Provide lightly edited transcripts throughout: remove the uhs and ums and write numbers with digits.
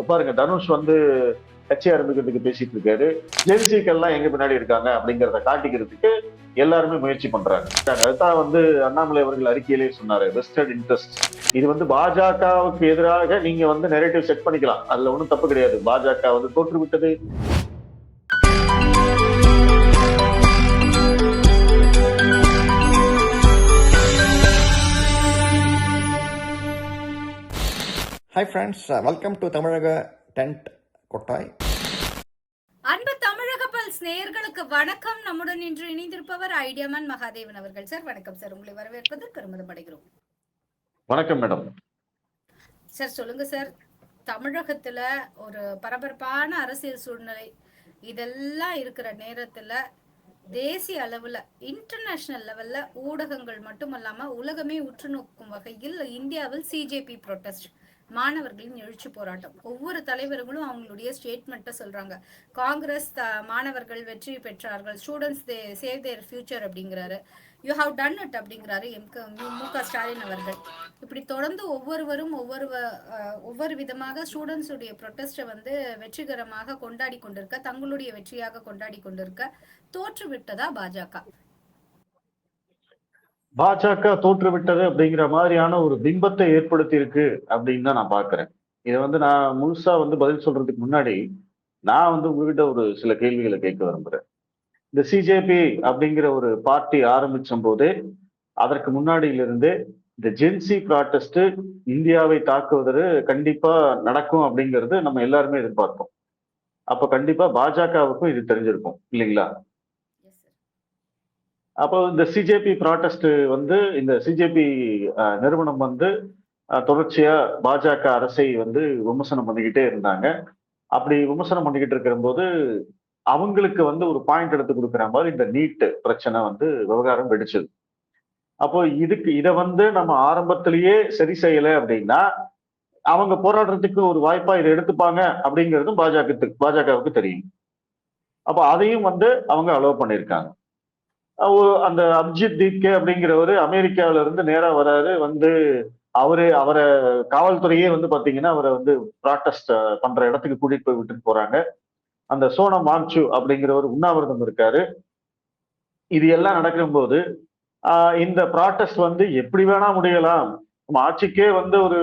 பாருங்க, தனுஷ் வந்து கட்சி ஆரம்பிக்கிறதுக்கு பேசிட்டு இருக்காரு. ஜென்சிக்கெல்லாம் எங்க பின்னாடி இருக்காங்க அப்படிங்கிறத காட்டிக்கிறதுக்கு எல்லாருமே முயற்சி பண்றாங்க. அதுதான் வந்து அண்ணாமலை அவர்கள் அறிக்கையிலே சொன்னாரு, வெஸ்டர்ன் இன்ட்ரெஸ்ட். இது வந்து பாஜகவுக்கு எதிராக நீங்க வந்து நெரேட்டிவ் செட் பண்ணிக்கலாம், அதுல ஒண்ணும் தப்பு கிடையாது. பாஜக வந்து தோற்றுவிட்டது. Hi friends, welcome to Tamaraga Tent Kotai. அன்பு தமிழக பல்ஸ் நேயர்களுக்கு வணக்கம். நம்முடன் இன்று இணைந்திருப்பவர் ஐடியாமன் மகாதேவன் அவர்கள். சார் வணக்கம் சார், உங்களை வரவேற்பது பெருமிதம் அடைகிறோம். வணக்கம் மேடம். சார் சொல்லுங்க சார், தமிழகத்துல ஒரு பரபரப்பான அரசியல் சூழ்நிலை இதெல்லாம் இருக்கிற நேரத்துல தேசிய அளவுல இன்டர்நேஷனல் லெவல்ல ஊடகங்கள் மட்டுமல்லாம உலகமே உற்று நோக்கும் வகையில் இந்தியாவில் சிஜேபி ப்ரொட்டஸ்ட், மாணவர்களின் எழுச்சி போராட்டம். ஒவ்வொரு தலைவர்களும் அவங்களுடைய ஸ்டேட்மெண்ட்டை சொல்றாங்க. காங்கிரஸ் மாணவர்கள் வெற்றி பெற்றார்கள், ஸ்டூடெண்ட்ஸ் தே சேவ் தேர் ஃபியூச்சர் அப்படிங்கிறாரு. யூ ஹவ் டன் இட் அப்படிங்கிறாரு மு.க. ஸ்டாலின் அவர்கள். இப்படி தொடர்ந்து ஒவ்வொருவரும் ஒவ்வொரு விதமாக ஸ்டூடெண்ட்ஸுடைய ப்ரொட்டஸ்டை வந்து வெற்றிகரமாக கொண்டாடி கொண்டிருக்க, தங்களுடைய வெற்றியாக கொண்டாடி கொண்டிருக்க தோற்றுவிட்டதா பாஜக? பாஜக தோற்றுவிட்டது அப்படிங்கிற மாதிரியான ஒரு பிம்பத்தை ஏற்படுத்தி இருக்கு அப்படின்னு தான் நான் பாக்குறேன். இதை வந்து நான் முழுசா வந்து பதில் சொல்றதுக்கு முன்னாடி நான் வந்து உங்ககிட்ட ஒரு சில கேள்விகளை கேட்க விரும்புறேன். இந்த சிஜேபி அப்படிங்கிற ஒரு பார்ட்டி ஆரம்பிச்ச போதே அதற்கு முன்னாடியிலிருந்து இந்த ஜென்சி ப்ராட்டஸ்ட் இந்தியாவை தாக்குவது கண்டிப்பா நடக்கும் அப்படிங்கிறது நம்ம எல்லாருமே எதிர்பார்ப்போம். அப்ப கண்டிப்பா பாஜகவுக்கும் இது தெரிஞ்சிருக்கும் இல்லைங்களா? அப்போ இந்த சிஜேபி ப்ராட்டஸ்ட் வந்து இந்த சிஜேபி நிறுவனம் வந்து தொடர்ச்சியா பாஜக அரசை வந்து விமர்சனம் பண்ணிக்கிட்டே இருந்தாங்க. அப்படி விமர்சனம் பண்ணிக்கிட்டு இருக்கிற போது அவங்களுக்கு வந்து ஒரு பாயிண்ட் எடுத்து கொடுக்குற மாதிரி இந்த நீட் பிரச்சனை வந்து விவகாரம் வெடிச்சது. அப்போ இதை வந்து நம்ம ஆரம்பத்திலேயே சரி செய்யலை அப்படின்னா அவங்க போராடுறதுக்கு ஒரு வாய்ப்பா இதை எடுத்துப்பாங்க அப்படிங்கிறதும் பாஜகவுக்கு தெரியும். அப்போ அதையும் வந்து அவங்க அலோவ் பண்ணியிருக்காங்க. அந்த அபிஜித் தீப்கே அப்படிங்கிறவரு அமெரிக்காவில இருந்து நேரா வராரு. வந்து அவரை காவல்துறையே வந்து பாத்தீங்கன்னா அவரை வந்து ப்ராட்டஸ்ட் பண்ற இடத்துக்கு கூட்டிட்டு போய் விட்டுட்டு போறாங்க. அந்த சோனம் வாங்சு அப்படிங்கிறவர் உண்ணாவிரதம் இருக்காரு. இது எல்லாம் நடக்கும் போது இந்த ப்ராட்டஸ்ட் வந்து எப்படி வேணா முடியலாம், ஆட்சிக்கே வந்து ஒரு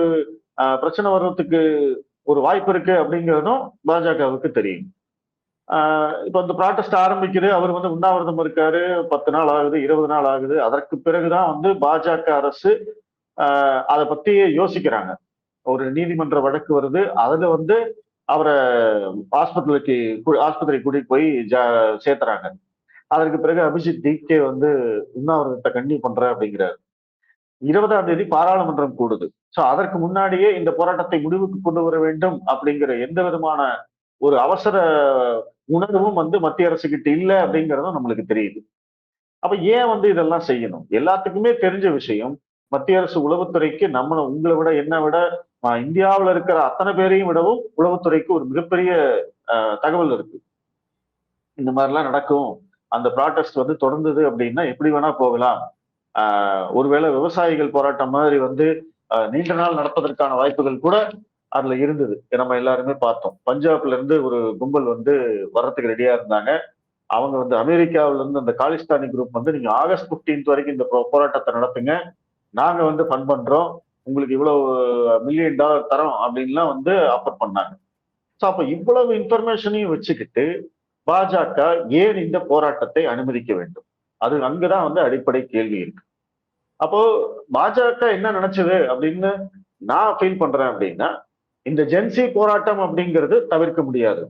பிரச்சனை வர்றதுக்கு ஒரு வாய்ப்பு இருக்கு அப்படிங்கிறதும் பாஜகவுக்கு தெரியும். இப்ப இந்த ப்ராட்டஸ்ட் ஆரம்பிக்குது, அவர் வந்து உண்ணாவிரதம் இருக்காரு, 10 நாள் ஆகுது, 20 நாள் ஆகுது. அதற்கு பிறகுதான் வந்து பாஜக அரசு அதை பத்தி யோசிக்கிறாங்க. ஒரு நீதிமன்ற வழக்கு வருது, அதுல வந்து அவரை ஆஸ்பத்திரி கூட்டிட்டு போய் சேர்த்துறாங்க. அதற்கு பிறகு அபிஜித் தீப்கே வந்து உண்ணாவிரதத்தை கண்டினியூ பண்ற அப்படிங்கிறாரு. 20ஆம் தேதி பாராளுமன்றம் கூடுது. சோ அதற்கு முன்னாடியே இந்த போராட்டத்தை முடிவுக்கு கொண்டு வர வேண்டும் அப்படிங்கிற எந்த விதமான ஒரு அவசர உணர்வும் வந்து மத்திய அரசு கிட்ட இல்லை அப்படிங்கிறதும் நம்மளுக்கு தெரியுது. அப்ப ஏன் வந்து இதெல்லாம் செய்யணும்? எல்லாத்துக்குமே தெரிஞ்ச விஷயம், மத்திய அரசு உளவுத்துறைக்கு உங்களை விட என்ன விட இந்தியாவில் இருக்கிற அத்தனை பேரையும் விடவும் உளவுத்துறைக்கு ஒரு மிகப்பெரிய தகவல் இருக்கு. இந்த மாதிரிலாம் நடக்கும், அந்த ப்ராட்டஸ்ட் வந்து தொடர்ந்தது அப்படின்னா எப்படி வேணா போகலாம். ஒருவேளை விவசாயிகள் போராட்டம் மாதிரி வந்து நீண்ட நாள் நடப்பதற்கான வாய்ப்புகள் கூட அதுல இருந்தது. நம்ம எல்லாருமே பார்த்தோம். பஞ்சாப்ல இருந்து ஒரு கும்பல் வந்து வர்றதுக்கு ரெடியா இருந்தாங்க. அவங்க வந்து அமெரிக்காவில இருந்து அந்த காலிஸ்தானி குரூப் வந்து நீங்க ஆகஸ்ட் 15 வரைக்கும் இந்த போராட்டத்தை நடத்துங்க, நாங்க வந்து ஃபண்ட் பண்றோம், உங்களுக்கு இவ்வளவு $1 மில்லியன் தரோம் அப்படின்லாம் வந்து ஆஃபர் பண்ணாங்க. ஸோ அப்ப இவ்வளவு இன்ஃபர்மேஷனையும் வச்சுக்கிட்டு பாஜக ஏன் இந்த போராட்டத்தை அனுமதிக்க வேண்டும்? அது அங்கதான் வந்து அடிப்படை கேள்வி இருக்கு. அப்போ பாஜக என்ன நினைச்சது அப்படின்னு நான் ஃபீல் பண்றேன் அப்படின்னா, இந்த ஜென்சி போராட்டம் அப்படிங்கிறது தவிர்க்க முடியாது.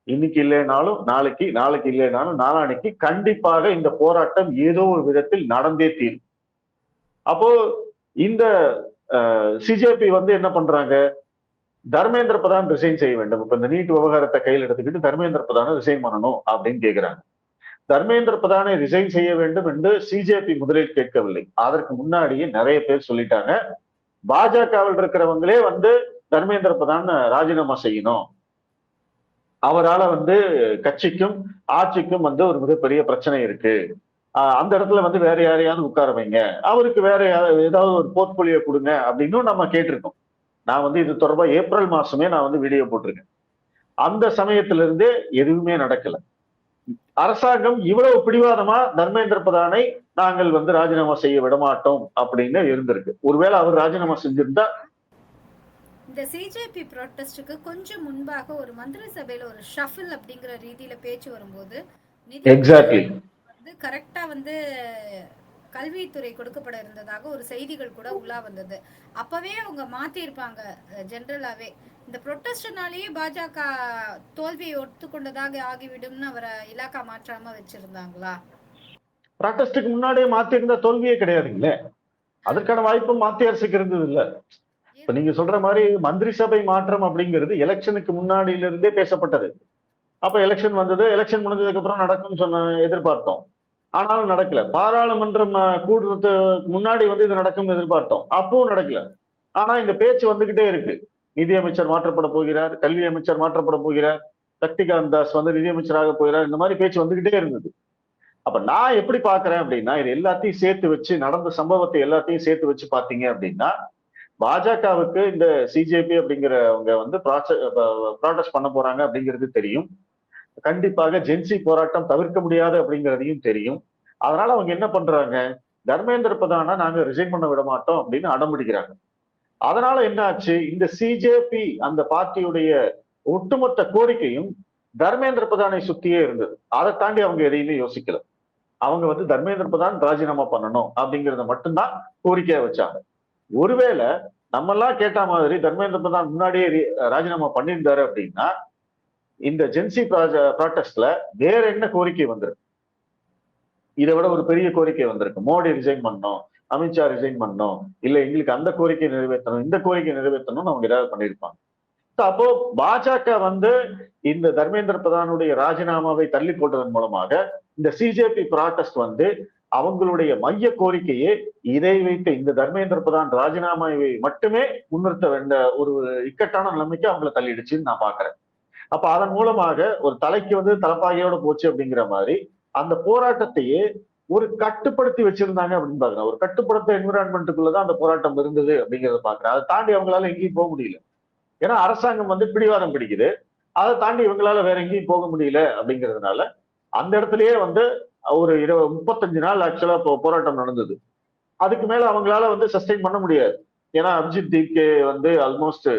இன்னைக்கு இல்லைனாலும் நாளைக்கு, நாளைக்கு இல்லைனாலும் நாளானைக்கு கண்டிப்பாக இந்த போராட்டம் ஏதோ ஒரு விதத்தில் நடந்தே தீரும். அப்போ இந்த சிஜேபி வந்து என்ன பண்றாங்க, தர்மேந்திர பிரதான் ரிசைன் செய்ய வேண்டும். இப்ப இந்த நீட் விவகாரத்தை கையில் எடுத்துக்கிட்டு தர்மேந்திர பிரதானை ரிசைன் பண்ணணும் அப்படின்னு கேட்கிறாங்க. தர்மேந்திர பிரதானை ரிசைன் செய்ய வேண்டும் என்று சிஜேபி முதலில் கேட்கவில்லை. அதற்கு முன்னாடியே நிறைய பேர் சொல்லிட்டாங்க, பாஜகவில் இருக்கிறவங்களே வந்து தர்மேந்திர பிரதான் ராஜினாமா செய்யணும், அவரால் வந்து கட்சிக்கும் ஆட்சிக்கும் வந்து ஒரு மிகப்பெரிய பிரச்சனை இருக்கு, அந்த இடத்துல வந்து வேற யாரையாவது உட்கார வைங்க, அவருக்கு வேற ஏதாவது ஒரு போர்ட்போலியோ கொடுங்க அப்படின்னு நம்ம கேட்டிருக்கோம். நான் வந்து இது தொடர்பா ஏப்ரல் மாசமே நான் வந்து வீடியோ போட்டிருக்கேன். அந்த சமயத்திலிருந்தே எதுவுமே நடக்கல. அரசாங்கம் இவ்வளவு பிடிவாதமா தர்மேந்திர பிரதானை நாங்கள் வந்து ராஜினாமா செய்ய விடமாட்டோம் அப்படின்னு இருந்திருக்கு. ஒருவேளை அவர் ராஜினாமா செஞ்சிருந்தா இந்த சிஜேபி ப்ரொட்டஸ்டுக்கு கொஞ்சம் முன்பாக ஒரு மந்திரி சபையில ஒரு ஷஃபில் அப்படிங்கிற ரீதியில பேச்சு வரும்போது எக்ஸாக்ட்லி வந்து கரெக்டா வந்து கல்வித்துறை கொடுக்கப்பட இருந்ததாக ஒரு செய்திகள் கூட உலா வந்தது. அப்பவே அவங்க மாத்தி இருப்பாங்க ஜெனரலாவே. இந்த ப்ரொட்டஸ்ட்னாலேயே பாஜக தோல்வியை ஒத்துக்கொண்டதாக ஆகிவிடும்னு அவரை இலாக்கா மாற்றாம வச்சிருந்தாங்களா? ப்ராட்டஸ்டுக்கு முன்னாடியே மாத்தி இருந்தா தோல்வியே கிடையாதுங்களே. அதற்கான வாய்ப்பு மாத்திய அரசுக்கு இருந்தது இல்ல. இப்ப நீங்க சொல்ற மாதிரி மந்திரி சபை மாற்றம் அப்படிங்கிறது எலெக்ஷனுக்கு முன்னாடியில இருந்தே பேசப்பட்டது. அப்ப எலெக்ஷன் வந்தது, எலெக்ஷன் முடிஞ்சதுக்கு அப்புறம் நடக்கும்னு சொன்ன எதிர்பார்த்தோம். ஆனாலும் நடக்கல. பாராளுமன்றம் கூடுறதுக்கு முன்னாடி வந்து இது நடக்கும் எதிர்பார்த்தோம், அப்பவும் நடக்கல. ஆனா இந்த பேச்சு வந்துகிட்டே இருக்கு. நிதியமைச்சர் மாற்றப்பட போகிறார், கல்வி அமைச்சர் மாற்றப்பட போகிறார், சக்திகாந்த் தாஸ் வந்து நிதியமைச்சராக போகிறார், இந்த மாதிரி பேச்சு வந்துகிட்டே இருந்தது. அப்ப நான் எப்படி பாக்குறேன் அப்படின்னா, இது எல்லாத்தையும் சேர்த்து வச்சு நடந்த சம்பவத்தை எல்லாத்தையும் சேர்த்து வச்சு பாத்தீங்க அப்படின்னா, பாஜகவுக்கு இந்த சிஜேபி அப்படிங்கிறவங்க வந்து ப்ராட்டஸ்ட் பண்ண போறாங்க அப்படிங்கிறது தெரியும். கண்டிப்பாக ஜென்சி போராட்டம் தவிர்க்க முடியாது அப்படிங்கிறதையும் தெரியும். அதனால அவங்க என்ன பண்றாங்க, தர்மேந்திர பிரதானை நாங்க ரிசைன் பண்ண விட மாட்டோம் அப்படின்னு அடம்பிடிக்கிறாங்க. அதனால என்ன ஆச்சு, இந்த சிஜேபி அந்த பார்ட்டியுடைய ஒட்டுமொத்த கோரிக்கையும் தர்மேந்திர பிரதானை சுத்தியே இருந்தது. அதை தாண்டி அவங்க எதையுமே யோசிக்கல. அவங்க வந்து தர்மேந்திர பிரதான் ராஜினாமா பண்ணணும் அப்படிங்கறத மட்டும்தான் கோரிக்கையா வச்சாங்க. ஒருவேளை நம்ம எல்லாம் கேட்ட மாதிரி தர்மேந்திர பிரதான் முன்னாடியே ராஜினாமா பண்ணியிருந்தாரு அப்படின்னா இந்த ஜென்சி ப்ராட்டஸ்ட்ல வேற என்ன கோரிக்கை வந்திருக்கு, இதை விட ஒரு பெரிய கோரிக்கை வந்திருக்கு. மோடி ரிசைன் பண்ணணும், அமித்ஷா ரிசைன் பண்ணணும், இல்ல எங்களுக்கு அந்த கோரிக்கை நிறைவேற்றணும், இந்த கோரிக்கை நிறைவேற்றணும்னு அவங்க ஏதாவது பண்ணியிருப்பாங்க. அப்போ பாஜக வந்து இந்த தர்மேந்திர பிரதானுடைய ராஜினாமாவை தள்ளி போட்டதன் மூலமாக இந்த சிஜேபி ப்ராட்டஸ்ட் வந்து அவங்களுடைய மைய கோரிக்கையே இதை வைத்து இந்த தர்மேந்திர பிரதான் ராஜினாமாவை மட்டுமே முன்னிறுத்த வேண்ட ஒரு இக்கட்டான நிலைமைக்கு அவங்களை தள்ளிடுச்சுன்னு நான் பாக்குறேன். அப்ப அதன் மூலமாக ஒரு தலைக்கு வந்து தலைப்பாகையோட போச்சு அப்படிங்கிற மாதிரி அந்த போராட்டத்தையே ஒரு கட்டுப்படுத்தி வச்சிருந்தாங்க அப்படின்னு பாக்குறேன். ஒரு கட்டுப்படுத்த என்விரான்மெண்ட்டுக்குள்ளதான் அந்த போராட்டம் இருந்தது அப்படிங்கிறத பாக்குறேன். அதை தாண்டி அவங்களால எங்கேயும் போக முடியல. ஏன்னா அரசாங்கம் வந்து பிடிவாதம் பிடிக்குது, அதை தாண்டி இவங்களால வேற எங்கேயும் போக முடியல அப்படிங்கிறதுனால அந்த இடத்துலயே வந்து ஒரு 35 நாள் ஆக்சுவலா போராட்டம் நடந்தது. அதுக்கு மேல அவங்களால வந்து சஸ்டெயின் பண்ண முடியாது. ஏன்னா அபிஜித் தீப்கே வந்து ஆல்மோஸ்ட்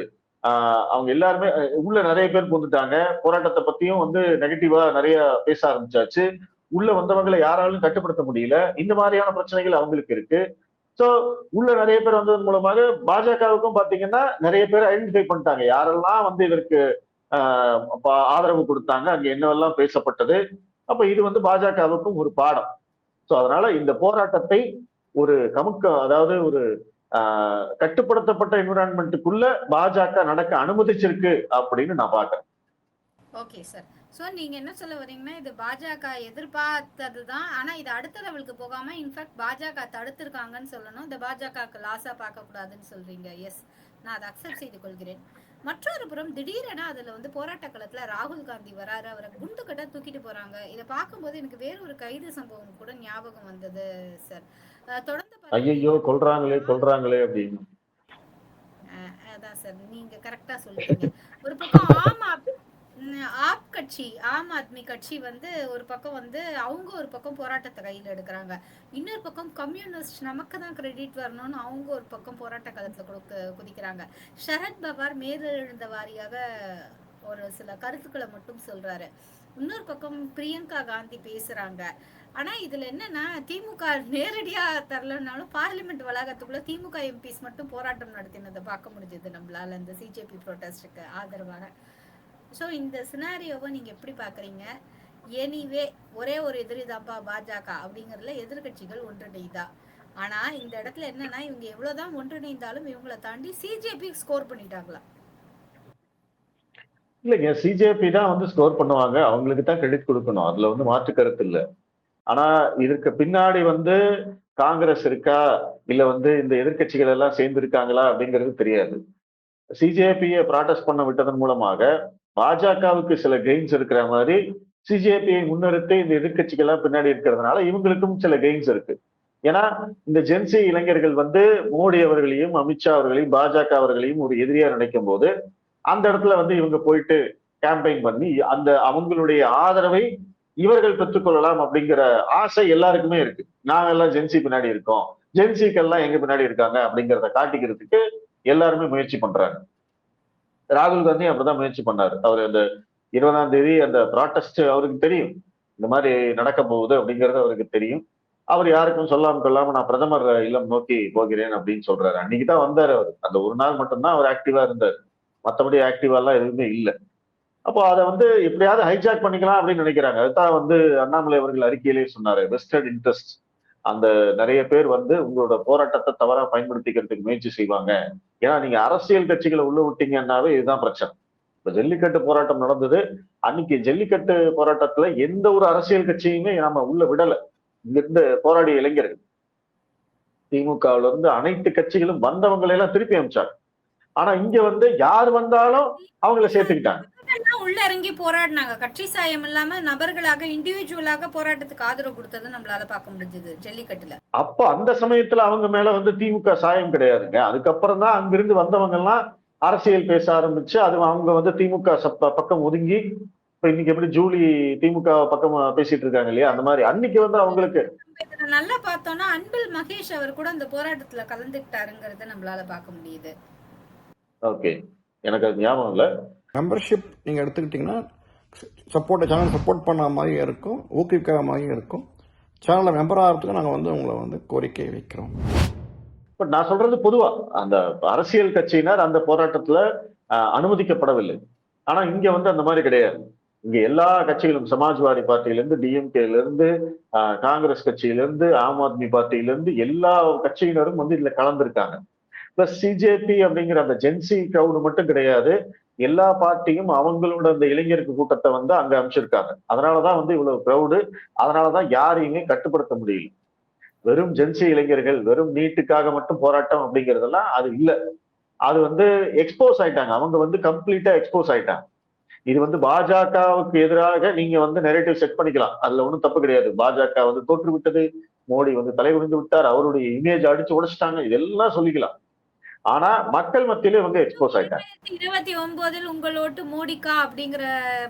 அவங்க எல்லாருமே உள்ள நிறைய பேர் புந்துட்டாங்க. போராட்டத்தை பத்தியும் வந்து நெகட்டிவா நிறைய பேச ஆரம்பிச்சாச்சு. உள்ள வந்தவங்களை யாராலும் கட்டுப்படுத்த முடியல. இந்த மாதிரியான பிரச்சனைகள் அவங்களுக்கு இருக்கு. சோ உள்ள நிறைய பேர் வந்ததன் மூலமாக பாஜகவுக்கும் பாத்தீங்கன்னா நிறைய பேர் ஐடென்டிஃபை பண்ணிட்டாங்க, யாரெல்லாம் வந்து இதற்கு ஆதரவு கொடுத்தாங்க, அங்க என்னவெல்லாம் பேசப்பட்டது. அப்ப இது வந்து பாஜகவுக்கும் ஒரு பாடம். சோ அதனால இந்த போராட்டத்தை ஒரு அதாவது ஒரு கட்டுப்படுத்தப்பட்ட என்விரான்மெண்ட்டுக்குள்ள பாஜக நடக்க அனுமதிச்சிருக்கு அப்படின்னு நான் பாக்குறேன். Okay sir. சோ நீங்க என்ன சொல்ல வரீங்கன்னா, இது பாஜக எதிர்பார்த்ததுதான், ஆனா இது அடுத்த லெவலுக்கு போகாம இன்ஃபேக்ட் பாஜக தடுத்திருக்காங்கன்னு சொல்லணும். இந்த பாஜகவுக்கு லாஸா பார்க்க கூடாதுன்னு சொல்றீங்க. எஸ், நான் அதை அக்செப்ட் செய்து கொள்கிறேன். மற்றொரு புறம் திடீரென அதுல வந்து போராட்ட களத்துல ராகுல் காந்தி வராரு, அவரை குண்டு கட்ட தூக்கிட்டு போறாங்க. இதை பார்க்கும்போது எனக்கு வேற ஒரு கைது சம்பவம் கூட ஞாபகம் வந்தது சார். தொடர்ந்து ஐயோ கொல்றாங்களே அப்படின்னு. அதான் சார், நீங்க கரெக்டா சொல்லிட்டீங்க. ஒரு பக்கம் ஆம் ஆத்மி கட்சி வந்து ஒரு பக்கம் வந்து அவங்க ஒரு பக்கம் போராட்டத்தை கையில எடுக்கிறாங்க, இன்னொரு பக்கம் கம்யூனிஸ்ட் நமக்கு தான் கிரெடிட் வரணும்னு அவங்க ஒரு பக்கம் போராட்ட களத்துல குதிக்கிறாங்க. சரத் பவார் மேலெழுந்த வாரியாக ஒரு சில கருத்துக்களை மட்டும் சொல்றாரு. இன்னொரு பக்கம் பிரியங்கா காந்தி பேசுறாங்க. ஆனா இதுல என்னன்னா, திமுக நேரடியா தரலனாலும் பார்லிமெண்ட் வளாகத்துக்குள்ள திமுக எம்பிஸ் மட்டும் போராட்டம் நடத்தினதை பார்க்க முடிஞ்சது நம்மளால இந்த சிஜேபி ப்ரொட்டஸ்டுக்கு ஆதரவாக. ஸோ இந்த சினாரியோவை நீங்க எப்படி பாக்குறீங்க? எனிவே ஒரே ஒரு எதிரி தான்ப்பா பாஜக அப்படிங்கறதுல எதிர்கட்சிகள் ஒன்றிணைதா. ஆனா இந்த இடத்துல என்னன்னா, இவங்க எவ்வளவுதான் ஒன்றிணைந்தாலும் இவங்களை தாண்டி சிஜேபி ஸ்கோர் பண்ணிட்டாங்களா? இல்லைங்க, சிஜேபி தான் வந்து ஸ்கோர் பண்ணுவாங்க, அவங்களுக்கு தான் கிரெடிட் கொடுக்கணும், அதுல வந்து மாற்று கருத்து இல்லை. ஆனா இதற்கு பின்னாடி வந்து காங்கிரஸ் இருக்கா இல்ல வந்து இந்த எதிர்கட்சிகள் எல்லாம் சேர்ந்து இருக்காங்களா அப்படிங்கிறது தெரியாது. சிஜேபியை ப்ராட்டஸ்ட் பண்ண விட்டதன் மூலமாக பாஜகவுக்கு சில கெயின்ஸ் இருக்கிற மாதிரி சிஜேபியை முன்னிறுத்தி இந்த எதிர்கட்சிகள் எல்லாம் பின்னாடி இருக்கிறதுனால இவங்களுக்கும் சில கெயின்ஸ் இருக்கு. ஏன்னா இந்த ஜென்சி இளைஞர்கள் வந்து மோடி அவர்களையும் அமித்ஷா அவர்களையும் பாஜக அவர்களையும் ஒரு எதிரியா நினைக்கும் போது அந்த இடத்துல வந்து இவங்க போயிட்டு கேம்பெயின் பண்ணி அந்த அவங்களுடைய ஆதரவை இவர்கள் பெற்றுக்கொள்ளலாம் அப்படிங்கிற ஆசை எல்லாருக்குமே இருக்கு. நாங்க எல்லாம் ஜென்சி பின்னாடி இருக்கோம், ஜென்சிக்கெல்லாம் எங்க பின்னாடி இருக்காங்க அப்படிங்கிறத காட்டிக்கிறதுக்கு எல்லாருமே முயற்சி பண்றாங்க. ராகுல் காந்தி அப்படிதான் முயற்சி பண்ணாரு. அவர் அந்த 20ஆம் தேதி அந்த ப்ராட்டஸ்ட் அவருக்கு தெரியும், இந்த மாதிரி நடக்க போகுது அப்படிங்கிறது அவருக்கு தெரியும். அவர் யாருக்கும் சொல்லாம கொள்ளாம நான் பிரதமர் இல்லம் நோக்கி போகிறேன் அப்படின்னு சொல்றாரு. அன்னைக்குதான் வந்தாரு அவர். அந்த ஒரு நாள் மட்டும்தான் அவர் ஆக்டிவா இருந்தார், மற்றபடி ஆக்டிவா எல்லாம் எதுவுமே இல்லை. அப்போ அதை வந்து எப்படியாவது ஹைஜாக் பண்ணிக்கலாம் அப்படின்னு நினைக்கிறாங்க. அதுதான் வந்து அண்ணாமலை அவர்கள் அறிக்கையிலேயே சொன்னாரு, வெஸ்டர்ன் இன்ட்ரெஸ்ட். அந்த நிறைய பேர் வந்து உங்களோட போராட்டத்தை தவறா பயன்படுத்திக்கிறதுக்கு முயற்சி செய்வாங்க. ஏன்னா நீங்க அரசியல் கட்சிகளை உள்ள விட்டீங்கன்னாவே இதுதான் பிரச்சனை. இப்ப ஜல்லிக்கட்டு போராட்டம் நடந்தது. அன்னைக்கு ஜல்லிக்கட்டு போராட்டத்துல எந்த ஒரு அரசியல் கட்சியுமே நாம உள்ள விடல. இங்க இருந்து போராடிய இளைஞர்கள், திமுகவுல இருந்து அனைத்து கட்சிகளும் வந்தவங்களை எல்லாம் திருப்பி அனுப்பிச்சாங்க. ஆனா இங்க வந்து யார் வந்தாலும் அவங்கள சேர்த்துக்கிட்டாங்க. உள்ள இறங்கி போராடினாங்க. கட்சி சாயம் இல்லாம நபர்களாக இண்டிவிஜுவலாக போராட்டத்துக்கு ஆதரவு கொடுத்தது நம்மளால பார்க்க முடிஞ்சது ஜல்லிக்கட்டுல. அப்ப அந்த சமயத்துல அவங்க மேல வந்து திமுக சாயம் கிடையாதுங்க. அதுக்கப்புறம் தான் அங்கிருந்து வந்தவங்க எல்லாம் அரசியல் பேச ஆரம்பிச்சு அது அவங்க வந்து திமுக பக்கம் ஒதுங்கி இப்ப இன்னைக்கு எப்படி ஜூலி திமுக பக்கம் பேசிட்டு இருக்காங்க இல்லையா, அந்த மாதிரி அன்னைக்கு வந்து அவங்களுக்கு நல்லா பார்த்தோம்னா அன்பில் மகேஷ் அவர் கூட அந்த போராட்டத்துல கலந்துக்கிட்டாருங்கிறத நம்மளால பார்க்க முடியுது. ஓகே, எனக்கு அது ஞாபகம் இல்ல. மெம்பர்ஷிப் நீங்கள் எடுத்துக்கிட்டிங்கன்னா சேனல் சப்போர்ட் பண்ண மாதிரியும் இருக்கும், ஊக்குவிக்கிற மாதிரியும் இருக்கும். சேனலில் மெம்பர் ஆகிறதுக்கு நாங்கள் வந்து உங்களை வந்து கோரிக்கை வைக்கிறோம். பட் நான் சொல்றது பொதுவா அந்த அரசியல் கட்சியினர் அந்த போராட்டத்துல அனுமதிக்கப்படவில்லை. ஆனா இங்க வந்து அந்த மாதிரி கிடையாது. இங்க எல்லா கட்சிகளும் சமாஜ்வாடி பார்ட்டியில இருந்து டிஎம்கேல இருந்து காங்கிரஸ் கட்சியில இருந்து ஆம் ஆத்மி பார்ட்டியில இருந்து எல்லா கட்சியினரும் வந்து இதுல கலந்துருக்காங்க. பிளஸ் சிஜேபி அப்படிங்கிற அந்த ஜென்சி கிரௌடு மட்டும் கிடையாது, எல்லா பார்ட்டியும் அவங்களோட அந்த இளைஞருக்கு கூட்டத்தை வந்து அங்க அமைச்சிருக்காங்க. அதனாலதான் வந்து இவ்வளவு கிரௌடு. அதனாலதான் யாரையுமே கட்டுப்படுத்த முடியல. வெறும் ஜென்சி இளைஞர்கள் வெறும் நீட்டுக்காக மட்டும் போராட்டம் அப்படிங்கிறதெல்லாம் அது இல்ல. அது வந்து எக்ஸ்போஸ் ஆயிட்டாங்க. அவங்க வந்து கம்ப்ளீட்டா எக்ஸ்போஸ் ஆயிட்டாங்க. இது வந்து பாஜகவுக்கு எதிராக நீங்க வந்து நெரேட்டிவ் செட் பண்ணிக்கலாம், அதுல ஒன்றும் தப்பு கிடையாது. பாஜக வந்து தோற்று விட்டது, மோடி வந்து தலைகுனிந்து விட்டார், அவருடைய இமேஜ் அடிச்சு உடைச்சிட்டாங்க, இதெல்லாம் சொல்லிக்கலாம். ஆனா மக்கள் மத்தியிலே வந்து எக்ஸ்போஸ் ஆயிட்டாங்க. 2029 உங்களோட்டு மோடிக்கா அப்படிங்கிற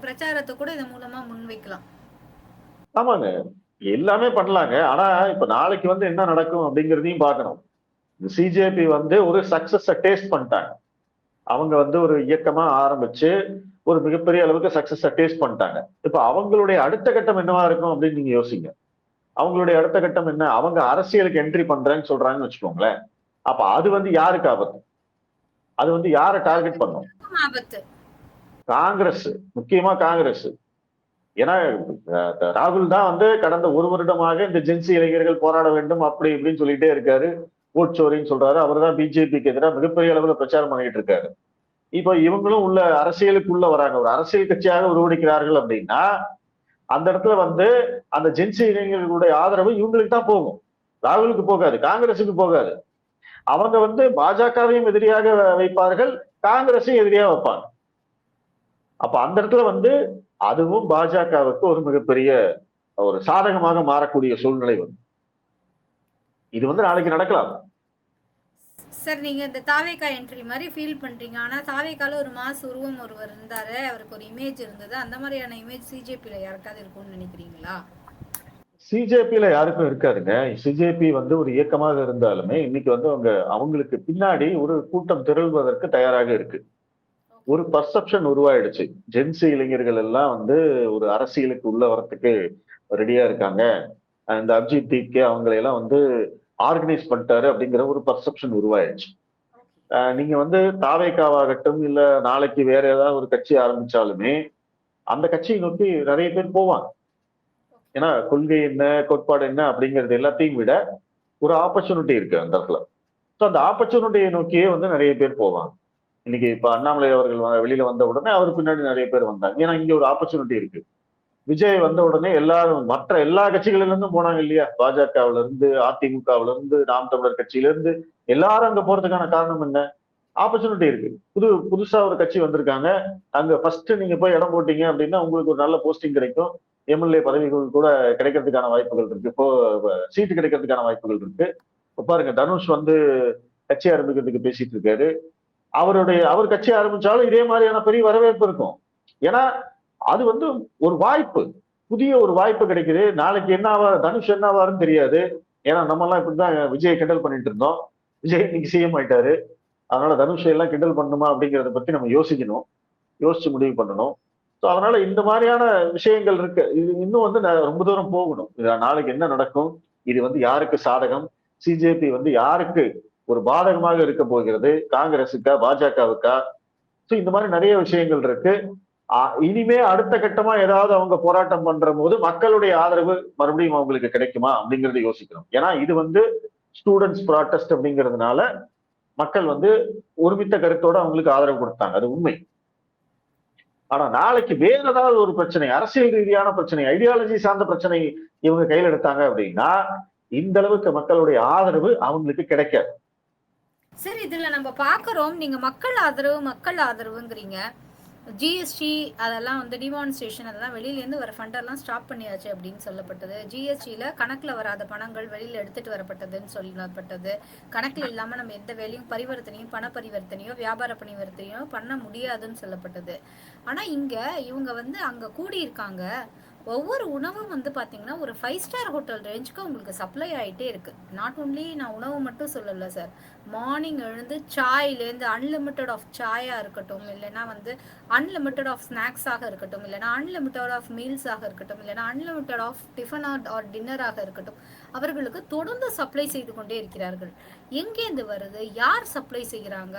பிரச்சாரத்தை கூட இதன் மூலமா முன்வைக்கலாம். ஆமாங்க, எல்லாமே பண்ணலாங்க. ஆனா இப்ப நாளைக்கு வந்து என்ன நடக்கும் அப்படிங்கிறதையும் பார்க்கணும். சிஜேபி வந்து ஒரு சக்சஸ டேஸ்ட் பண்ணிட்டாங்க. அவங்க வந்து ஒரு இயக்கமா ஆரம்பிச்சு ஒரு மிகப்பெரிய அளவுக்கு சக்சஸ டேஸ்ட் பண்ணிட்டாங்க. இப்ப அவங்களுடைய அடுத்த கட்டம் என்னவா இருக்கும் அப்படின்னு நீங்க யோசிங்க. அவங்களுடைய அடுத்த கட்டம் என்ன? அவங்க அரசியலுக்கு என்ட்ரி பண்றேன்னு சொல்றாங்கன்னு வச்சுக்கோங்களேன். அப்ப அது வந்து யாருக்கு ஆபத்து? அது வந்து யாரை டார்கெட் பண்ணும்? காங்கிரஸ், முக்கியமா காங்கிரஸ். ஏன்னா ராகுல் தான் வந்து கடந்த ஒரு வருடமாக இந்த ஜென்சி இளைஞர்கள் போராட வேண்டும் அப்படி இப்படின்னு சொல்லிட்டே இருக்காரு, ஓட்சோரின்னு சொல்றாரு. அவர் தான் பிஜேபிக்கு எதிராக மிகப்பெரிய அளவுல பிரச்சாரம் பண்ணிட்டு இருக்காரு. இப்ப இவங்களும் உள்ள அரசியலுக்குள்ள வராங்க, ஒரு அரசியல் கட்சியாக உருவெடுக்கிறார்கள் அப்படின்னா அந்த இடத்துல வந்து அந்த ஜென்சி இளைஞர்களுடைய ஆதரவு இவங்களுக்கு தான் போகும், ராகுலுக்கு போகாது, காங்கிரஸுக்கு போகாது. அவங்க வந்து பாஜகவையும் எதிரியாக வைப்பார்கள், காங்கிரஸையும் எதிரியா வைப்பாங்க. அப்ப அந்த இடத்துல வந்து அதுவும் பாஜகவுக்கு ஒரு மிகப்பெரிய ஒரு சாதகமாக மாறக்கூடிய சூழ்நிலை வந்து இது வந்து நாளைக்கு நடக்கலாம். சார், நீங்க இந்த தாவேகா என்ட்ரி மாதிரி ஃபீல் பண்றீங்க. ஆனா தாவேகால ஒரு மாஸ் உருவம் ஒருவர் இருந்தாரு, அவருக்கு ஒரு இமேஜ் இருந்தது. அந்த மாதிரியான இமேஜ் சிஜேபில யாருக்காவது இருக்கும்னு நினைக்கிறீங்களா? சிஜேபியில யாருக்கும் இருக்காதுங்க. சிஜேபி வந்து ஒரு இயக்கமாக இருந்தாலுமே இன்னைக்கு வந்து அவங்களுக்கு பின்னாடி ஒரு கூட்டம் திரள்வதற்கு தயாராக இருக்கு. ஒரு பர்செப்ஷன் உருவாயிடுச்சு. ஜென்சி இளைஞர்கள் எல்லாம் வந்து ஒரு அரசியலுக்கு உள்ள வரத்துக்கு ரெடியா இருக்காங்க. இந்த அபிஜித் தீப்கே அவங்களையெல்லாம் வந்து ஆர்கனைஸ் பண்ணிட்டாரு அப்படிங்கிற ஒரு பர்செப்ஷன் உருவாயிடுச்சு. நீங்க வந்து தாவேகாவாகட்டும் இல்ல நாளைக்கு வேற ஏதாவது ஒரு கட்சி ஆரம்பிச்சாலுமே அந்த கட்சியை நோக்கி நிறைய பேர் போவாங்க. ஏன்னா கொள்கை என்ன, கோட்பாடு என்ன அப்படிங்கிறது எல்லாத்தையும் விட ஒரு ஆப்பர்ச்சுனிட்டி இருக்கு அந்த இடத்துல. ஸோ அந்த ஆப்பர்ச்சுனிட்டியை நோக்கியே வந்து நிறைய பேர் போவாங்க. இன்னைக்கு இப்ப அண்ணாமலை அவர்கள் வெளியில வந்த உடனே அவர் பின்னாடி நிறைய பேர் வந்தாங்க. ஏன்னா இங்க ஒரு ஆப்பர்ச்சுனிட்டி இருக்கு. விஜய் வந்த உடனே எல்லாரும் மற்ற எல்லா கட்சிகளில இருந்தும் போனாங்க இல்லையா, பாஜகவுல இருந்து, அதிமுகவுல இருந்து, நாம் தமிழர் கட்சியில இருந்து எல்லாரும் அங்க போறதுக்கான காரணம் என்ன? ஆப்பர்ச்சுனிட்டி இருக்கு. புதுசா ஒரு கட்சி வந்திருக்காங்க, அங்க ஃபர்ஸ்ட் நீங்க போய் இடம் போட்டீங்க அப்படின்னா உங்களுக்கு ஒரு நல்ல போஸ்டிங் கிடைக்கும், எம்எல்ஏ பதவிகள் கூட கிடைக்கிறதுக்கான வாய்ப்புகள் இருக்கு. இப்போ சீட்டு கிடைக்கிறதுக்கான வாய்ப்புகள் இருக்கு. இப்ப பாருங்க, தனுஷ் வந்து கட்சி ஆரம்பிக்கிறதுக்கு பேசிட்டு இருக்காரு. அவர் கட்சி ஆரம்பிச்சாலும் இதே மாதிரியான பெரிய வரவேற்பு இருக்கும். ஏன்னா அது வந்து ஒரு வாய்ப்பு, புதிய ஒரு வாய்ப்பு கிடைக்குது. நாளைக்கு என்ன ஆவார், தனுஷ் என்ன ஆவாருன்னு தெரியாது. ஏன்னா நம்ம எல்லாம் இப்படிதான் விஜய் கிண்டல் பண்ணிட்டு இருந்தோம். விஜய் இன்னைக்கு சிஎம் ஆயிட்டாரு. அதனால தனுஷை எல்லாம் கிண்டல் பண்ணணுமா அப்படிங்கறத பத்தி நம்ம யோசிக்கணும், யோசிச்சு முடிவு பண்ணணும். ஸோ அதனால இந்த மாதிரியான விஷயங்கள் இருக்கு. இது இன்னும் வந்து ரொம்ப தூரம் போகணும். நாளைக்கு என்ன நடக்கும், இது வந்து யாருக்கு சாதகம், சிஜேபி வந்து யாருக்கு ஒரு பாதகமாக இருக்க போகிறது, காங்கிரஸுக்கா பாஜகவுக்கா? ஸோ இந்த மாதிரி நிறைய விஷயங்கள் இருக்கு. இனிமே அடுத்த கட்டமா ஏதாவது அவங்க போராட்டம் பண்ற போது மக்களுடைய ஆதரவு மறுபடியும் அவங்களுக்கு கிடைக்குமா அப்படிங்கறத யோசிக்கணும். ஏன்னா இது வந்து ஸ்டூடெண்ட்ஸ் ப்ராட்டஸ்ட் அப்படிங்கிறதுனால மக்கள் வந்து ஒருமித்த கருத்தோட அவங்களுக்கு ஆதரவு கொடுத்தாங்க, அது உண்மை. ஆனா நாளைக்கு வேற ஏதாவது ஒரு பிரச்சனை, அரசியல் ரீதியான பிரச்சனை, ஐடியாலஜி சார்ந்த பிரச்சனை இவங்க கையில் எடுத்தாங்க அப்படின்னா இந்த அளவுக்கு மக்களுடைய ஆதரவு அவங்களுக்கு கிடைக்காது. சரி, இதுல நம்ம பாக்குறோம், நீங்க மக்கள் ஆதரவுங்கிறீங்க. ஜிஎஸ்டி அதெல்லாம் வந்து டிமான்ஸ்ட்ரேஷன் அதெல்லாம் வெளியிலேருந்து வர ஃபண்டெல்லாம் ஸ்டாப் பண்ணியாச்சு அப்படின்னு சொல்லப்பட்டது. ஜிஎஸ்டியில் கணக்கில் வராத பணங்கள் வெளியில் எடுத்துகிட்டு வரப்பட்டதுன்னு சொல்லப்பட்டது. கணக்கில் இல்லாமல் நம்ம எந்த வேலையும் பரிவர்த்தனையும் பண பரிவர்த்தனையோ வியாபார பரிவர்த்தனையோ பண்ண முடியாதுன்னு சொல்லப்பட்டது. ஆனால் இங்கே இவங்க வந்து அங்கே கூடியிருக்காங்க. ஒவ்வொரு உணவும் வந்து பார்த்தீங்கன்னா ஒரு 5 ஸ்டார் ஹோட்டல் ரேஞ்சுக்கு உங்களுக்கு சப்ளை ஆகிட்டே இருக்குது. நாட் ஓன்லி நான் உணவு மட்டும் சொல்லலை சார், மார்னிங் எழுந்து சாயிலேருந்து அன்லிமிட்டட் ஆஃப் சாயாக இருக்கட்டும், இல்லைன்னா வந்து அன்லிமிட்டட் ஆஃப் ஸ்நாக்ஸாக இருக்கட்டும், இல்லைனா அன்லிமிட்டட் ஆஃப் மீல்ஸாக இருக்கட்டும், இல்லைனா அன்லிமிட்டட் ஆஃப் டிஃபன் ஆர் டின்னராக இருக்கட்டும், அவர்களுக்கு தொடர்ந்து சப்ளை செய்து கொண்டே இருக்கிறார்கள். எங்கேருந்து வருது, யார் சப்ளை செய்கிறாங்க?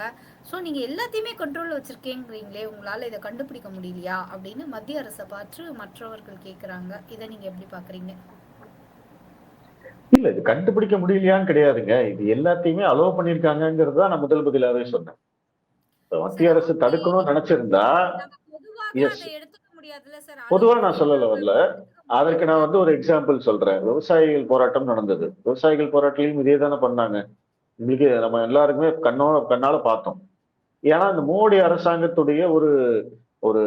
ஸோ நீங்கள் எல்லாத்தையுமே கண்ட்ரோலில் வச்சுருக்கீங்கிறீங்களே, உங்களால் இதை கண்டுபிடிக்க முடியலையா அப்படின்னு மத்திய அரசை பார்த்து மற்றவர்கள் கேட்குறாங்க. இதை நீங்கள் எப்படி பார்க்குறீங்க? இல்ல, இது கண்டுபிடிக்க முடியலையான்னு கிடையாதுங்க, இது எல்லாத்தையுமே அலோவ் பண்ணிருக்காங்கிறது தான் நான் முதல் பதிலாவே சொன்னேன். மத்திய அரசு தடுக்கணும்னு நினைச்சிருந்தா, பொதுவா நான் சொல்லல வரல, அதற்கு நான் வந்து ஒரு எக்ஸாம்பிள் சொல்றேன். விவசாயிகள் போராட்டம் நடந்தது. விவசாயிகள் போராட்டத்திலையும் இதே தானே பண்ணாங்க. இன்னைக்கு நம்ம எல்லாருக்குமே கண்ணால பார்த்தோம். ஏன்னா இந்த மோடி அரசாங்கத்துடைய ஒரு ஒரு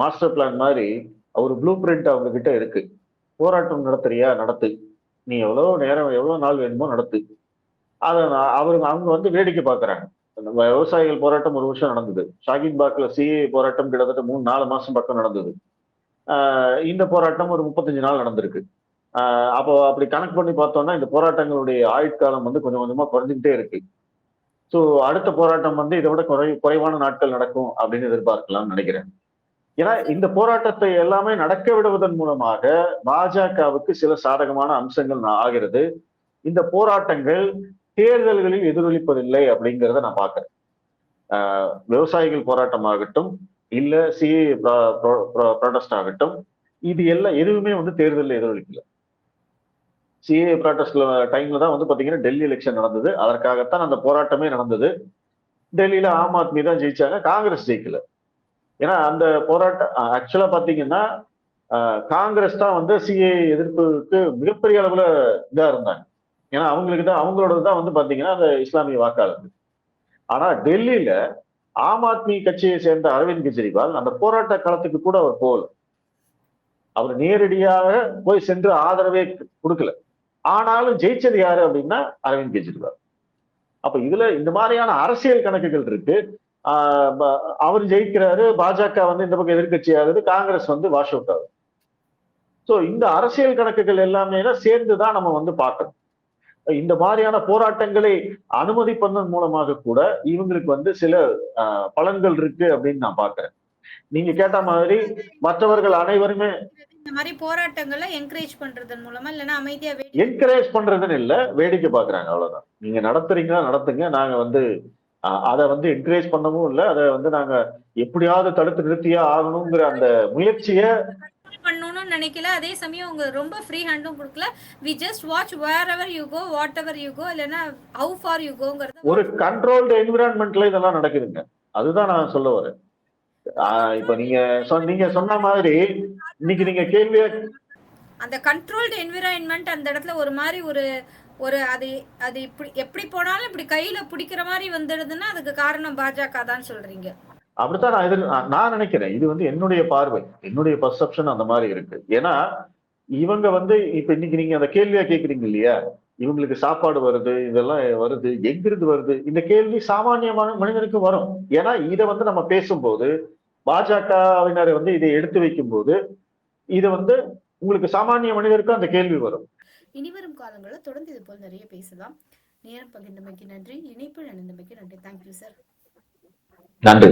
மாஸ்டர் பிளான் மாதிரி ஒரு ப்ளூ பிரிண்ட் அவங்க கிட்ட இருக்கு. போராட்டம் நடத்துறியா, நடத்து. நீ எவ்வளவு நேரம் எவ்வளவு நாள் வேணுமோ நடத்து. அதை அவங்க வந்து வேடிக்கை பார்க்கறாங்க. விவசாயிகள் போராட்டம் 1 வருஷம் நடந்தது. ஷாகின் பாக்ல சிஏ போராட்டம் கிட்டத்தட்ட 3-4 மாசம் பக்கம் நடந்தது. இந்த போராட்டம் ஒரு 35 நாள் நடந்திருக்கு. அப்போ அப்படி கணக்கு பண்ணி பார்த்தோம்னா இந்த போராட்டங்களுடைய ஆயுட்காலம் வந்து கொஞ்சம் கொஞ்சமா குறைஞ்சிக்கிட்டே இருக்கு. ஸோ அடுத்த போராட்டம் வந்து இதை விட குறைவான நாட்கள் நடக்கும் அப்படின்னு எதிர்பார்க்கலாம்னு நினைக்கிறேன். ஏன்னா இந்த போராட்டத்தை எல்லாமே நடக்க விடுவதன் மூலமாக பாஜகவுக்கு சில சாதகமான அம்சங்கள் ஆகிறது. இந்த போராட்டங்கள் தேர்தல்களில் எதிரொலிப்பதில்லை அப்படிங்கிறத நான் பார்க்கிறேன். விவசாயிகள் போராட்டம் ஆகட்டும், இல்ல சிஏ ப்ராட்டஸ்ட் ஆகட்டும், இது எல்லாம் எதுவுமே வந்து தேர்தலில் எதிரொலிக்கல. சிஏ ப்ராட்டஸ்ட்ல டைம்ல தான் வந்து பாத்தீங்கன்னா டெல்லி எலெக்ஷன் நடந்தது. அதற்காகத்தான் அந்த போராட்டமே நடந்தது. டெல்லியில ஆம் ஆத்மி தான் ஜெயிச்சாங்க, காங்கிரஸ் ஜெயிக்கல. ஏன்னா அந்த போராட்டம் ஆக்சுவலா பாத்தீங்கன்னா காங்கிரஸ் தான் வந்து சிஏ எதிர்ப்புக்கு மிகப்பெரிய அளவுல இதா இருந்தாங்க. ஏன்னா அவங்களோடதுதான் வந்து பாத்தீங்கன்னா அந்த இஸ்லாமிய வாக்காளர்கள். ஆனா டெல்லியில ஆம் ஆத்மி கட்சியை சேர்ந்த அரவிந்த் கெஜ்ரிவால் அந்த போராட்ட களத்துக்கு கூட அவர் போகல. அவர் நேரடியாக போய் சென்று ஆதரவே கொடுக்கல. ஆனாலும் ஜெயிச்சது யாரு அப்படின்னா அரவிந்த் கெஜ்ரிவால். அப்ப இதுல இந்த மாதிரியான அரசியல் கணக்குகள் இருக்கு. அவர் ஜெயிக்கிறாரு, பாஜக வந்து இந்த பக்கம் எதிர்கட்சி ஆகுது, காங்கிரஸ் வந்து வாஷ் அவுட் ஆகுது. சோ இந்த அரசியல் கணக்குகள் எல்லாமே சேர்ந்துதான் நம்ம வந்து பார்க்கணும். இந்த மாதிரியான போராட்டங்களை அனுமதிப்பதன் மூலமாக கூட இவங்களுக்கு வந்து சில பலன்கள் இருக்கு அப்படின்னு நான் பாக்குறேன். நீங்க கேட்ட மாதிரி மற்றவர்கள் அனைவருமே இந்த மாதிரி போராட்டங்களை என்கரேஜ் பண்றதன் மூலமா, இல்லைன்னா அமைதியா என்கரேஜ் பண்றதுன்னு இல்ல, வேடிக்கை பாக்குறாங்க, அவ்வளவுதான். நீங்க நடத்துறீங்களா நடத்துங்க, நாங்க வந்து அதை வந்து என்கரேஜ் பண்ணவும் இல்லை, அதை வந்து நாங்க எப்படியாவது தடுத்து நிறுத்தியா ஆகணுங்கிற அந்த முயற்சியை பண்ணணும்னு நினைக்கல. அதே சமயம் உங்க ரொம்ப ஃப்ரீ ஹேண்டும் கொடுக்கல. we just watch wherever you go, whatever you go, இல்லனா how far you goங்கிறது ஒரு கண்ட்ரோல்டு என்விரான்மெண்ட்ல இதெல்லாம் நடக்குதுங்க. அதுதான் நான் சொல்ல வரேன். இப்ப நீங்க சொன்ன மாதிரி இன்னைக்கு நீங்க கேள்வியா அந்த கண்ட்ரோல்டு என்விரான்மெண்ட் அந்த இடத்துல ஒரு மாதிரி ஒரு அது இப்படி எப்படி போனாலும் இப்படி கையில பிடிக்கிற மாதிரி வந்துடுதுன்னா அதுக்கு காரணம் பாஜக தான் சொல்றீங்க. அப்படித்தான் நான் நினைக்கிறேன். இது வந்து என்னுடைய பார்வை, என்னுடைய பர்செப்ஷன் அந்த மாதிரி இருக்கு. ஏன்னா இவங்க வந்து இப்ப இன்னைக்கு நீங்க அந்த கேள்வியா கேக்குறீங்க இல்லையா, இவங்களுக்கு சாப்பாடு வருது, இதெல்லாம் வருது, எங்கிருந்து வருது, இந்த கேள்வி சாமானியமான மனிதனுக்கு வரும். ஏன்னா இத வந்து நம்ம பேசும்போது பாஜகவினர் வந்து இதை எடுத்து வைக்கும் போது இத வந்து உங்களுக்கு சாமானிய மனிதருக்கு அந்த கேள்வி வரும். இனிவரும் காலங்களில் தொடர்ந்து இது போல் நிறைய பேசலாம். நேரம் பகிர்ந்தமைக்கு நன்றி. இணைப்பில் இணைந்தமைக்கு நன்றி. Thank you sir. நன்றி.